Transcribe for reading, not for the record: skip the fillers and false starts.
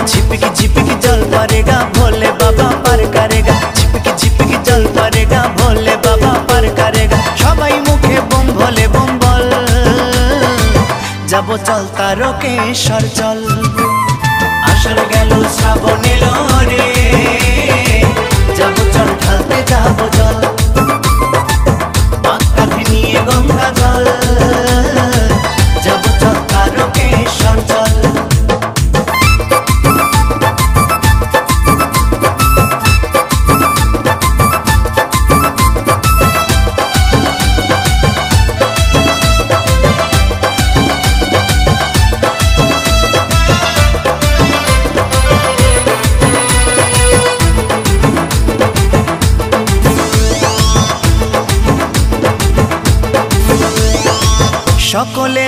झिपिकी झिपिकी जल पड़ेगा भोले बाबा पार करेगा। झिपिकी झिपिकी जल पड़ेगा भोले बाबा पार करेगा। सबाई मुखे बम भोले बम बल जाबो चल तारकेश्वर चल। आषाढ़ गेल श्रावण एलो रे जाबो चल ढालते जाबो जल। बांकाठी निये गंगा जल जाबो चल तारकेश्वर चल। सकले